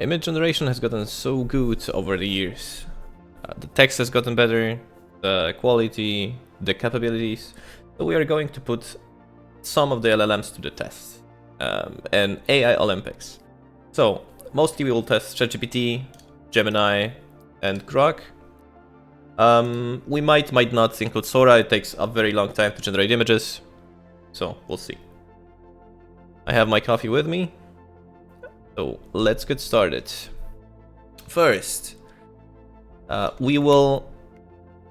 Image generation has gotten so good over the years. The text has gotten better, the quality, the capabilities. So we are going to put some of the LLMs to the test. And AI Olympics. So mostly we will test ChatGPT, Gemini, and Grok. We might not include Sora. It takes a very long time to generate images. So we'll see. I have my coffee with me. So let's get started. First, we will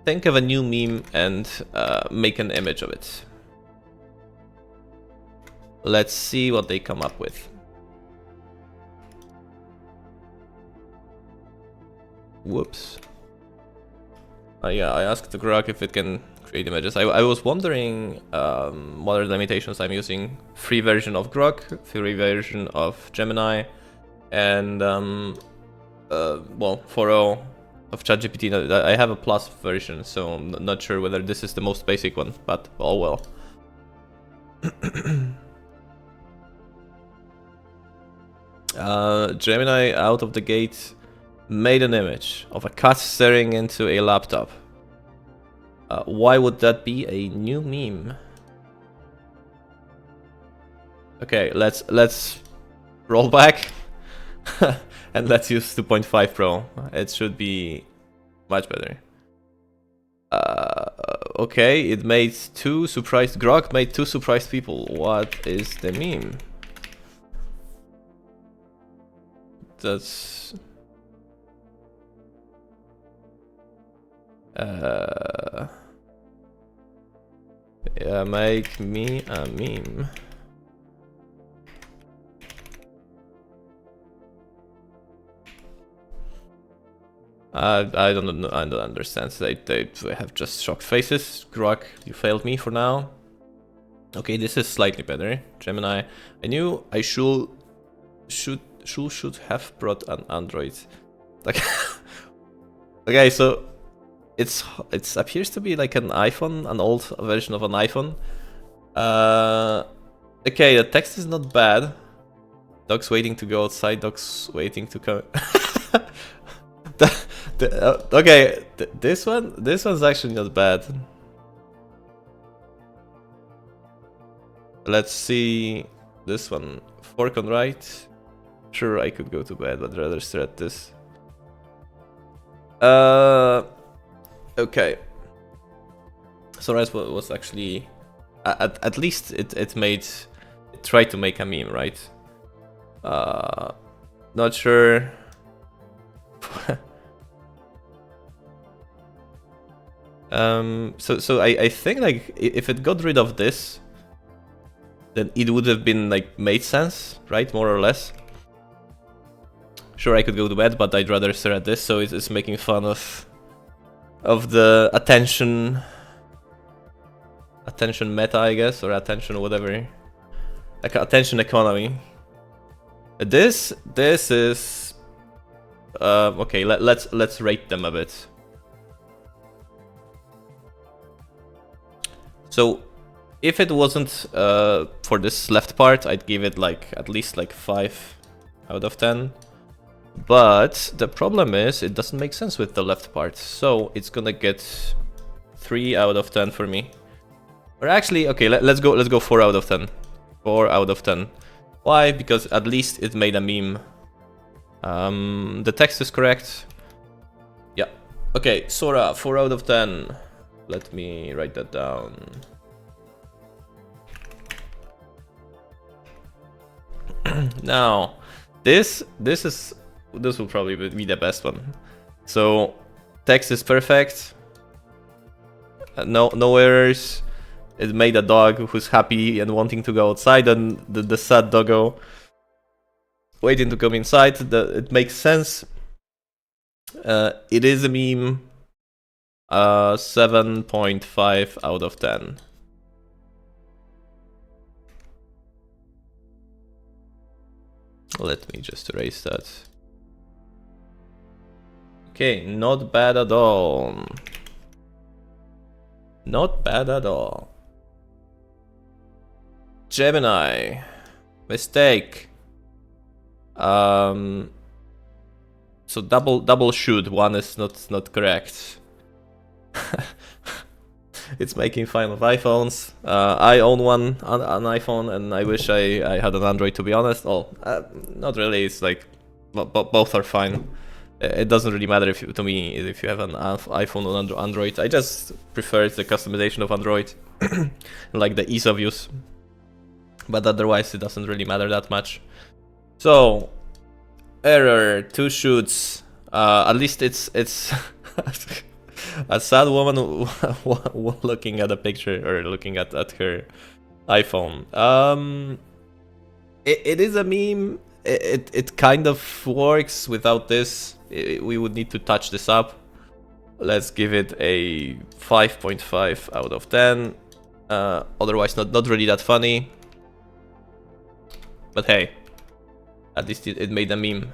think of a new meme and make an image of it. Let's see what they come up with. Whoops. Yeah, I asked the grok if it can create images. I was wondering what are the limitations. I'm using free version of Grok, free version of Gemini, and well, 4.0 of ChatGPT. I have a plus version, so I'm not sure whether this is the most basic one, but oh well. Gemini out of the gate made an image of a cat staring into a laptop. Why would that be a new meme? Okay, let's roll back and let's use 2.5 Pro. It should be much better. Okay, it made two surprised grok made two surprised people. What is the meme? That's yeah, make me a meme. I don't understand. They have just shocked faces. Grok, you failed me for now. Okay, this is slightly better. Gemini, I knew I should have brought an Android. Like, okay, so it appears to be like an iPhone, an old version of an iPhone. Okay, the text is not bad. Dogs waiting to go outside. Dogs waiting to come. Okay, this one's actually not bad. Let's see this one. Fork on right. Sure, I could go to bed, but rather stare at this. Okay. So that was actually at least it tried to make a meme, right? Not sure. So I think like if it got rid of this, then it would have been like made sense, right? More or less. Sure, I could go to bed, but I'd rather stare at this. So it's making fun of the attention meta, I guess, or attention whatever, like attention economy. This is okay. Let's rate them a bit. So if it wasn't for this left part, I'd give it like at least like 5 out of 10. But the problem is it doesn't make sense with the left part, so it's gonna get 3 out of 10 for me. Or actually, okay, let's go 4 out of 10. 4 out of 10. Why? Because at least it made a meme. The text is correct. Yeah. Okay, Sora, 4 out of 10. Let me write that down. Now, this will probably be the best one. So, text is perfect. No errors. It made a dog who's happy and wanting to go outside, and the sad doggo waiting to come inside. It makes sense. It is a meme. 7.5 out of 10. Let me just erase that. Okay, not bad at all. Not bad at all. Gemini. Mistake. So double shoot. One is not correct. It's making fun of iPhones. I own one an iPhone, and I wish I had an Android, to be honest. Oh, not really. It's like both are fine. It doesn't really matter to me if you have an iPhone or Android. I just prefer the customization of Android, like the ease of use. But otherwise, it doesn't really matter that much. So, error, 2 shoots. At least it's a sad woman looking at a picture or looking at her iPhone. It is a meme. It kind of works without this. We would need to touch this up. Let's give it a 5.5 out of 10. Otherwise, not really that funny. But hey, at least it made a meme.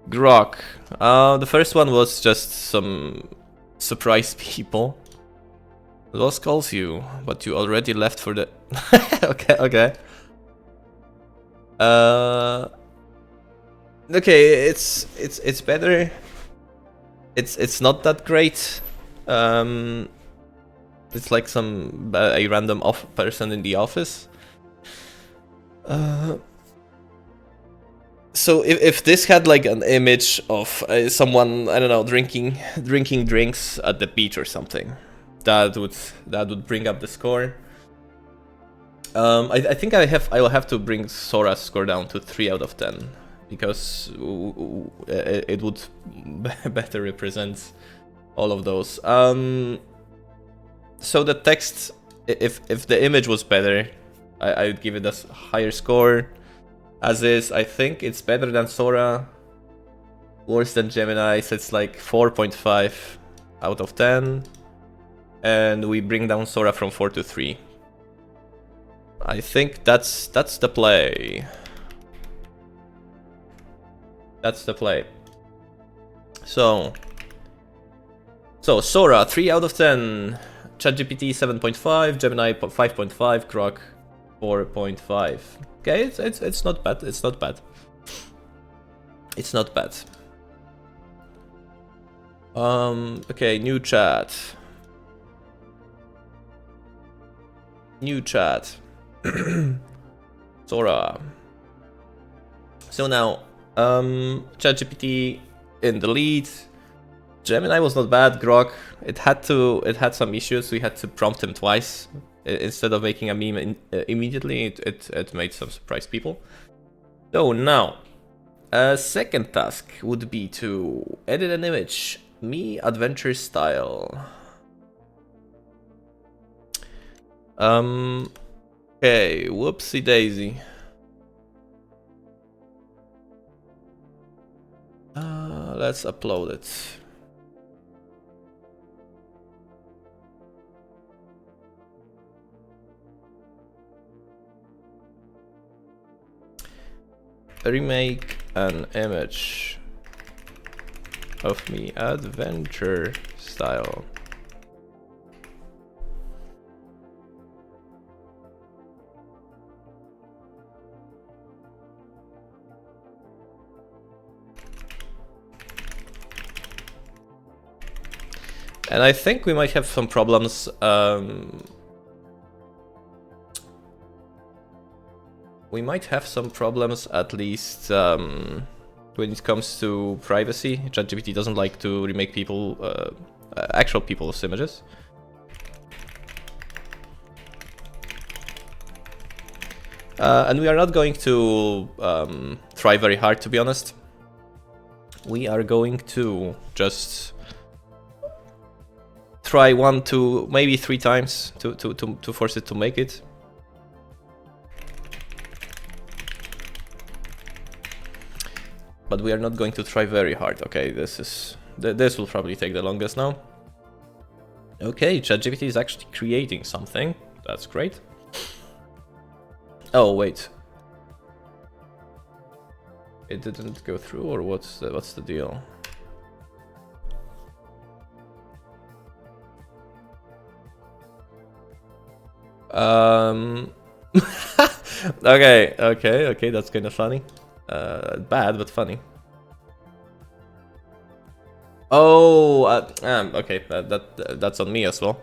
Grok. The first one was just some surprise people. Lost calls you, but you already left for the... okay. Okay, it's better. It's not that great. It's like a random person in the office. So if this had like an image of someone, I don't know, drinking drinks at the beach or something, that would bring up the score. I think I will have to bring Sora's score down to 3 out of 10 because it would better represent all of those. So the text, if the image was better, I would give it a higher score. As is, I think it's better than Sora, worse than Gemini, so it's like 4.5 out of 10. And we bring down Sora from 4 to 3. I think that's the play. That's the play. So Sora 3 out of 10, ChatGPT 7.5, Gemini 5.5, grok 4.5. Okay, it's not bad. It's not bad. It's not bad. Okay, new chat. New chat. Sora. So now, ChatGPT in the lead. Gemini was not bad. Grok, it had some issues. We had to prompt him twice instead of making a meme immediately. It made some surprise people. So now, a second task would be to edit an image, me adventure style. Okay, whoopsie daisy. Let's upload it. Remake an image of me adventure style. And I think we might have some problems. We might have some problems, at least when it comes to privacy. ChatGPT doesn't like to remake people, actual people's images. And we are not going to try very hard, to be honest. We are going to just try 1, 2, maybe 3 times to force it to make it. But we are not going to try very hard. Okay, this will probably take the longest now. Okay, ChatGPT is actually creating something. That's great. Oh wait, it didn't go through, or what's the deal? Okay, that's kind of funny. Bad, but funny. Oh, okay, that's on me as well.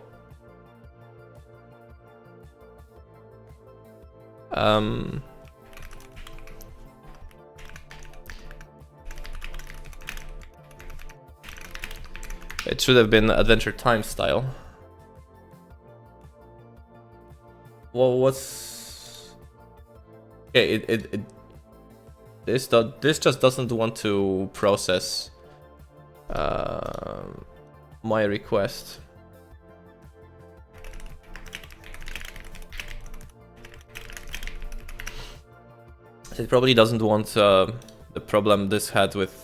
It should have been Adventure Time style. Well, what's... Okay, this just doesn't want to process my request. It probably doesn't want the problem this had with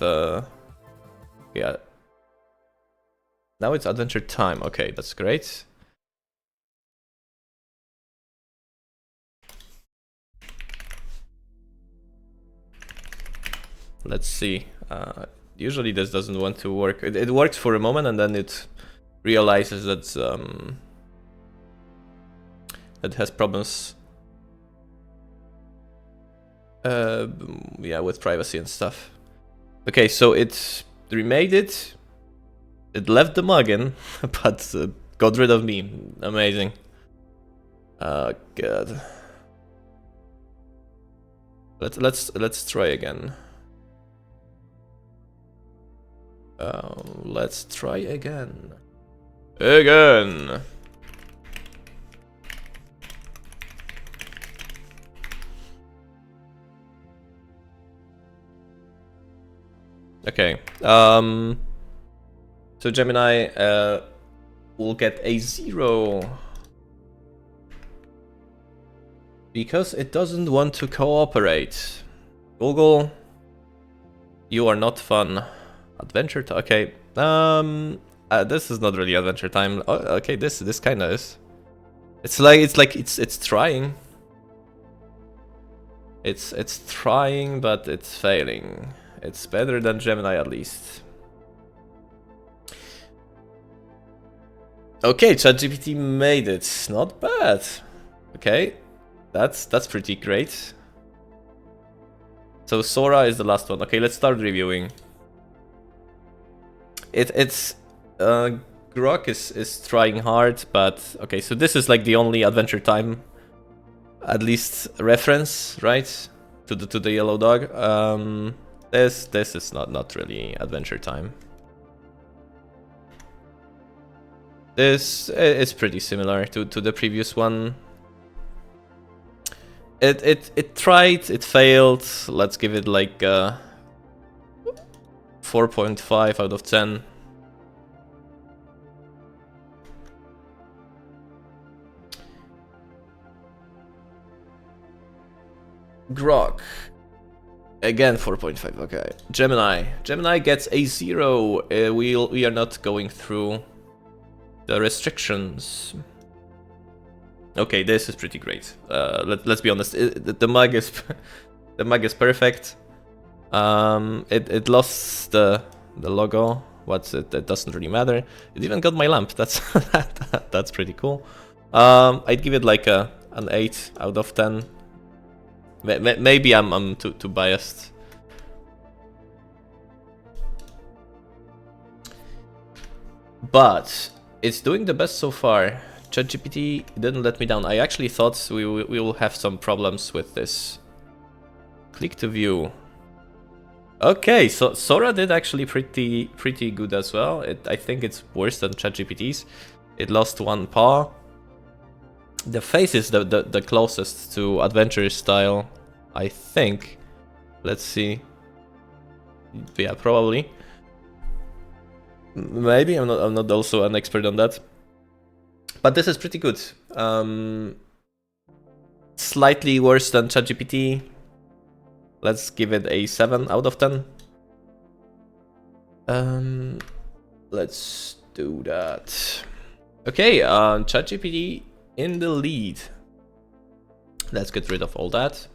yeah. Now it's Adventure Time. Okay, that's great. Let's see. Usually this doesn't want to work. It works for a moment and then it realizes that it has problems. Yeah, with privacy and stuff. Okay, so it remade it. It left the muggin, but got rid of me. Amazing. God. Let's try again. Let's try again. Again. Okay. So Gemini will get a 0 because it doesn't want to cooperate. Google, you are not fun. Adventure time. Okay. This is not really Adventure Time. Oh, okay, this kind of is. It's trying. It's trying, but it's failing. It's better than Gemini at least. Okay, ChatGPT made it. Not bad. Okay, that's pretty great. So Sora is the last one. Okay, let's start reviewing. It's grok is trying hard, but okay. So this is like the only Adventure Time, at least reference, right? To the yellow dog. This is not really Adventure Time. This is pretty similar to the previous one. It tried, it failed. Let's give it like 4.5 out of 10. Grok. Again 4.5, okay. Gemini gets a 0. We are not going through the restrictions. Okay, this is pretty great. Let's be honest. The mug is the mug is perfect. It lost the logo. It doesn't really matter. It even got my lamp. That's that's pretty cool. I'd give it like an 8 out of 10. Maybe I'm too biased. But it's doing the best so far. ChatGPT didn't let me down. I actually thought we will have some problems with this. Click to view. Okay, so Sora did actually pretty good as well. I think it's worse than ChatGPT's. It lost one paw. The face is the closest to adventure style, I think. Let's see. Yeah, probably. Maybe I'm not also an expert on that. But this is pretty good. Slightly worse than ChatGPT. Let's give it a 7 out of 10. Let's do that. Okay, ChatGPT in the lead. Let's get rid of all that.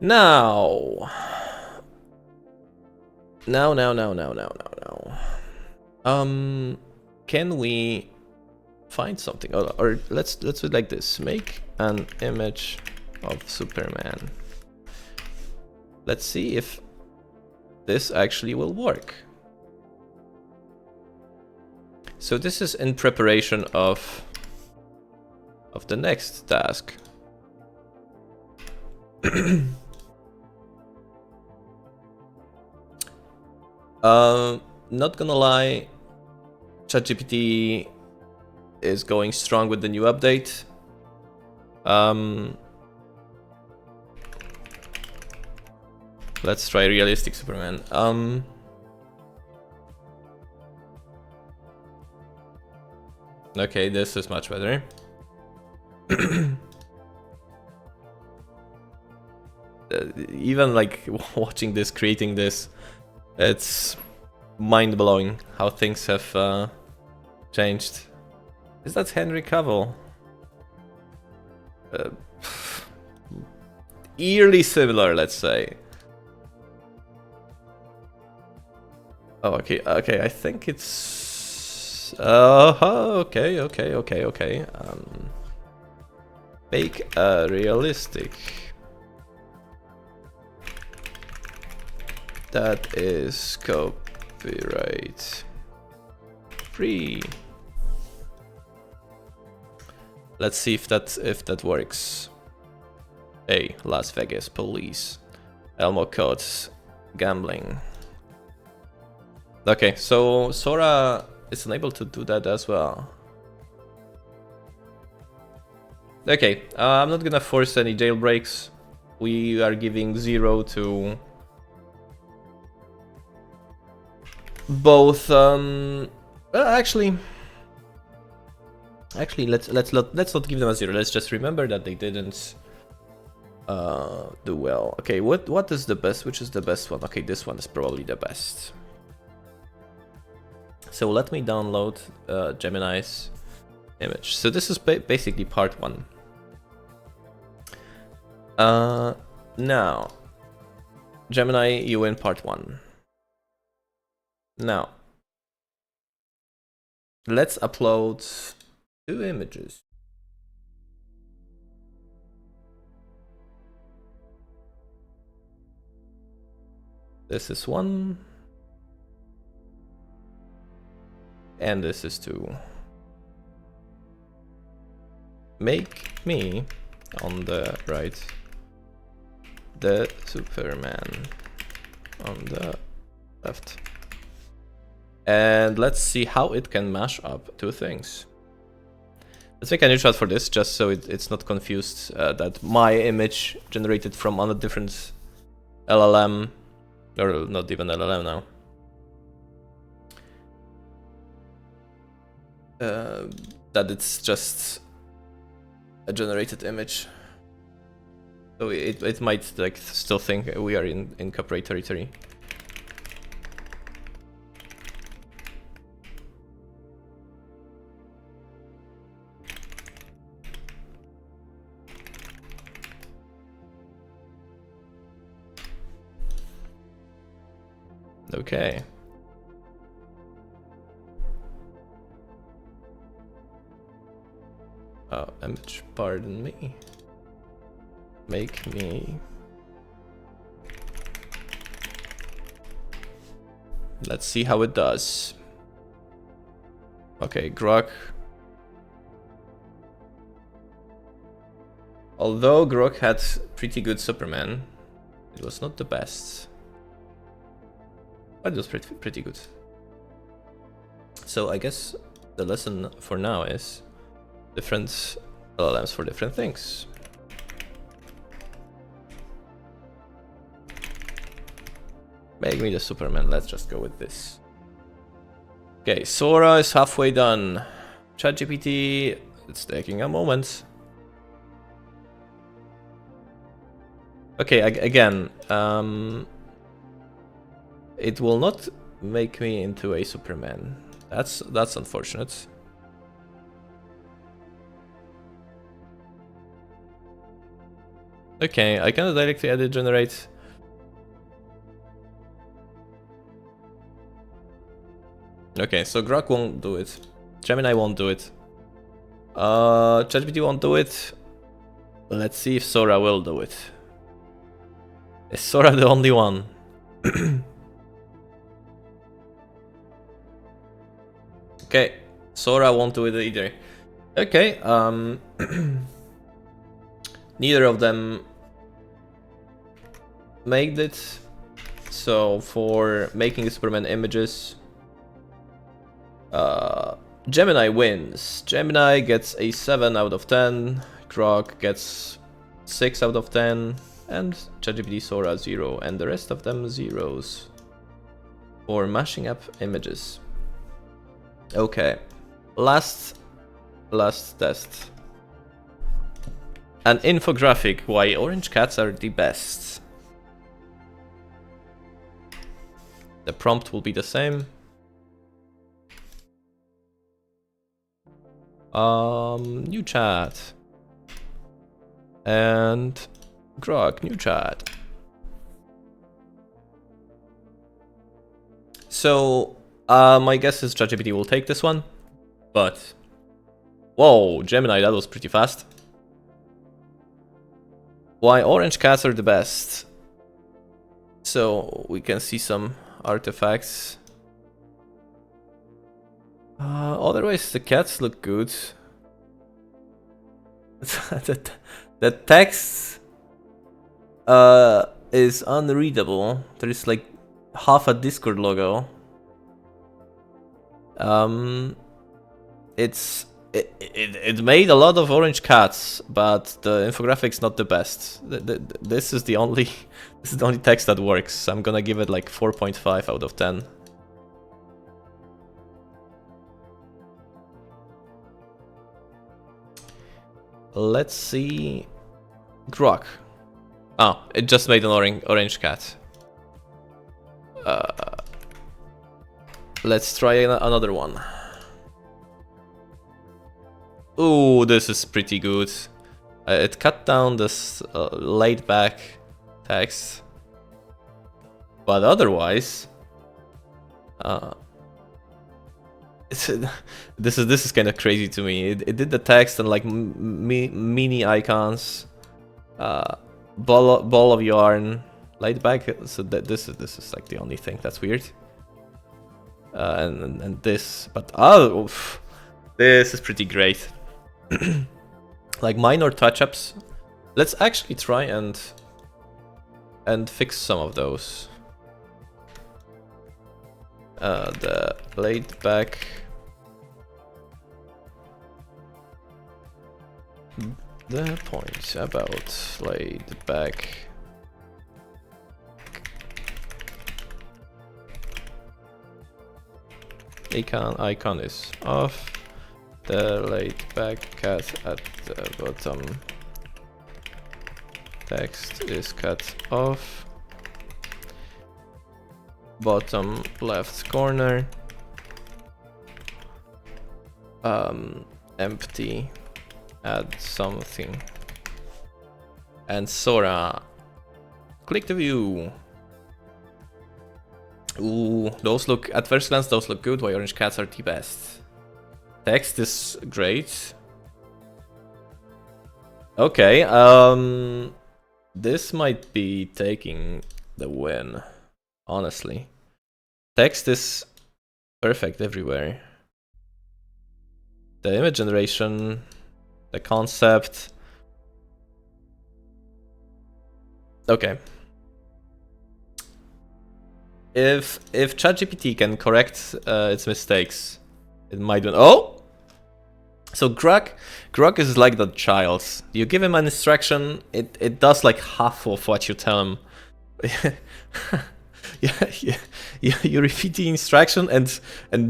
Now. Can we find something. Or let's do it like this. Make an image of Superman. Let's see if this actually will work. So this is in preparation of the next task. Not gonna lie, ChatGPT is going strong with the new update. Let's try realistic Superman. Okay, this is much better. Even like watching this, creating this, it's mind-blowing how things have changed. Is that Henry Cavill? Eerily similar, let's say. Oh, okay, I think it's... okay. Make a realistic. That is copyright free. Let's see if that works. Hey, Las Vegas police. Elmo codes. Gambling. Okay, so Sora is unable to do that as well. Okay, I'm not gonna force any jailbreaks. We are giving 0 to both. Actually, let's not give them a 0. Let's just remember that they didn't do well. Okay, what is the best? Which is the best one? Okay, this one is probably the best. So let me download Gemini's image. So this is basically part 1. Now, Gemini, you win part 1. Now, let's upload 2 images. This is 1. And this is 2. Make me, on the right, the Superman on the left. And let's see how it can mash up 2 things. Let's make a new shot for this, just so it's not confused that my image generated from on a different LLM, or not even LLM now. That it's just a generated image. So it might like still think we are in copyright territory. Okay. Image, pardon me. Make me. Let's see how it does. Okay, grok. Although grok had pretty good Superman, it was not the best. But it was pretty good. So I guess the lesson for now is different LLMs for different things. Make me the Superman, let's just go with this. Okay, Sora is halfway done. ChatGPT, it's taking a moment. Okay, again, it will not make me into a Superman. That's unfortunate. Okay, I can directly edit generate. Okay, so grok won't do it. Gemini won't do it. ChatGPT won't do it. Let's see if Sora will do it. Is Sora the only one? Okay, Sora won't do it either. Okay, neither of them made it. So for making Superman images, Gemini wins. Gemini gets a 7 out of 10, Grok gets 6 out of 10, and ChatGPT Sora 0, and the rest of them zeros for mashing up images. Okay, last test. An infographic why orange cats are the best. The prompt will be the same. New chat. And grok, new chat. So, my guess is ChatGPT will take this one, but whoa, Gemini, that was pretty fast. Why orange cats are the best. So we can see some artifacts. Otherwise, the cats look good. The text is unreadable. There is like half a Discord logo. It made a lot of orange cats, but the infographic's not the best. This is the only text that works. I'm gonna give it like 4.5 out of 10. Let's see. Grok. Oh, it just made an orange cat. Let's try another one. Ooh, this is pretty good. It cut down this laid back text, but otherwise, this is kind of crazy to me. It did the text and like mini icons, ball of yarn, laid back. So this is like the only thing that's weird. And this, but oh, oof, this is pretty great. Like minor touch-ups. Let's actually try and fix some of those. The laid back. The point about laid back. Icon is off. The laid back cat at the bottom. Text is cut off. Bottom left corner. Empty. Add something. And Sora. Click to view. Ooh, those look, at first glance, those look good. Why orange cats are the best. Text is great. Okay, this might be taking the win, honestly. Text is perfect everywhere. The image generation, the concept. Okay. If ChatGPT can correct its mistakes, it might win. Oh! So Grok is like the child. You give him an instruction, it does like half of what you tell him. You repeat the instruction and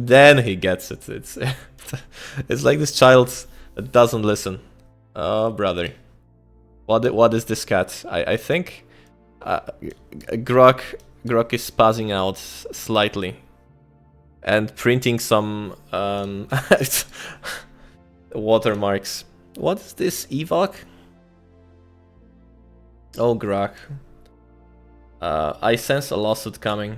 then he gets it. It's like this child that doesn't listen. Oh brother, what is this cat? I think Grok is spazzing out slightly and printing some watermarks. What is this evoc? Oh Grok. I sense a lawsuit coming.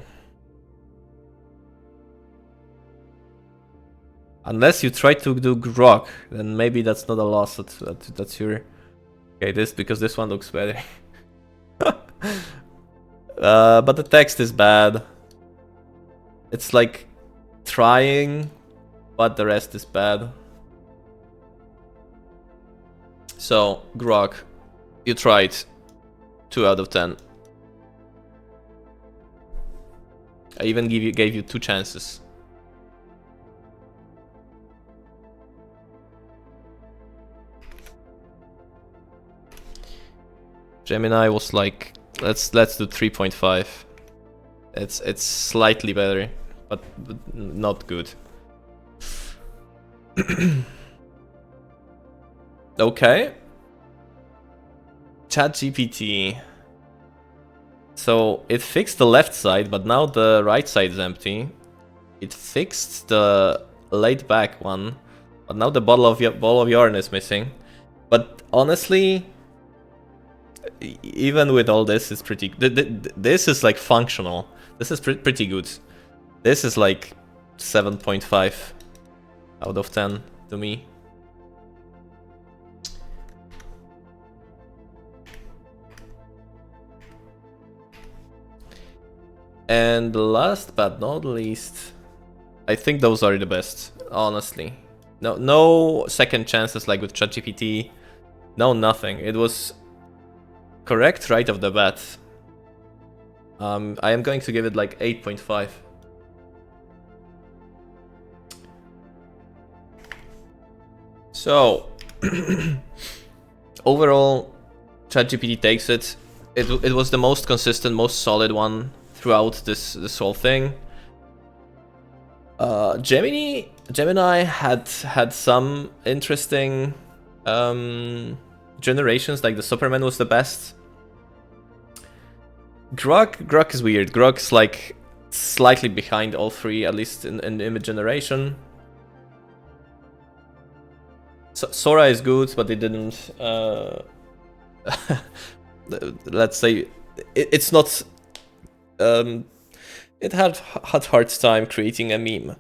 Unless you try to do grok, then maybe that's not a loss. That's your... Okay, because this one looks better. But the text is bad. It's like trying, but the rest is bad. So, grok, you tried. 2 out of 10. I even gave you 2 chances. Gemini was like, let's do 3.5. It's slightly better, but not good. Okay. ChatGPT. So it fixed the left side, but now the right side is empty. It fixed the laid back one, but now the bottle of yarn is missing. But honestly, even with all this, it's pretty. This is like functional. This is pretty good. This is like 7.5 out of 10 to me. And last but not least, I think those are the best, honestly. No second chances like with ChatGPT. No, nothing. It was correct right off the bat. I am going to give it like 8.5. So, overall, ChatGPT takes it. It was the most consistent, most solid one throughout this whole thing. Gemini had some interesting generations, like the Superman was the best. Grok is weird. Grok's like slightly behind all three, at least in image generation. Sora is good, but it didn't. Let's say it's not. It had hard time creating a meme.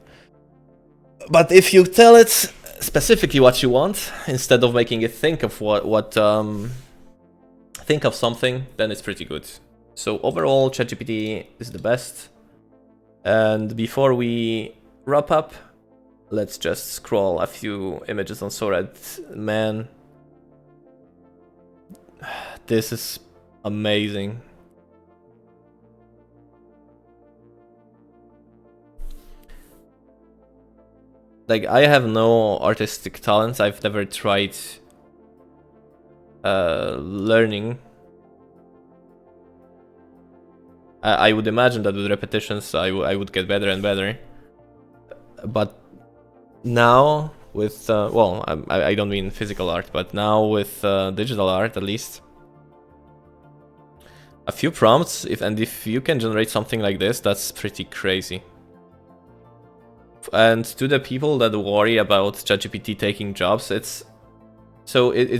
But if you tell it specifically what you want, instead of making it think of think of something, then it's pretty good. So overall, ChatGPT is the best. And before we wrap up, let's just scroll a few images on Sora. Man, this is amazing. Like, I have no artistic talents. I've never tried learning. I would imagine that with repetitions I would get better and better. But now with, well, I don't mean physical art, but now with digital art at least, a few prompts, if you can generate something like this, that's pretty crazy. And to the people that worry about ChatGPT taking jobs, it's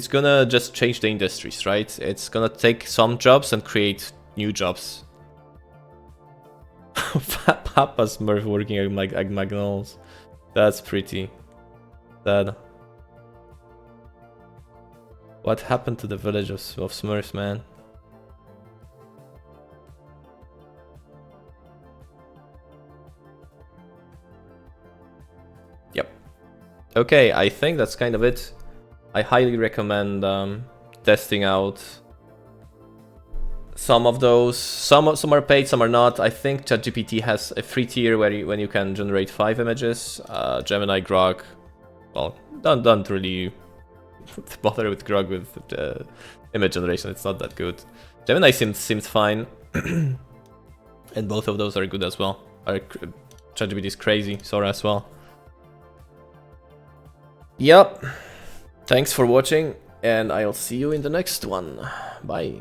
gonna just change the industries, right? It's gonna take some jobs and create new jobs. Papa Smurf working at McDonald's. That's pretty sad. What happened to the village of Smurfs, man? Yep. Okay, I think that's kind of it. I highly recommend testing out some of those. Some are paid, some are not. I think ChatGPT has a free tier when you can generate 5 images. Gemini, Grok, well, don't really bother with Grok with image generation. It's not that good. Gemini seems fine, and both of those are good as well. ChatGPT is crazy. Sora as well. Yep. Thanks for watching, and I'll see you in the next one. Bye.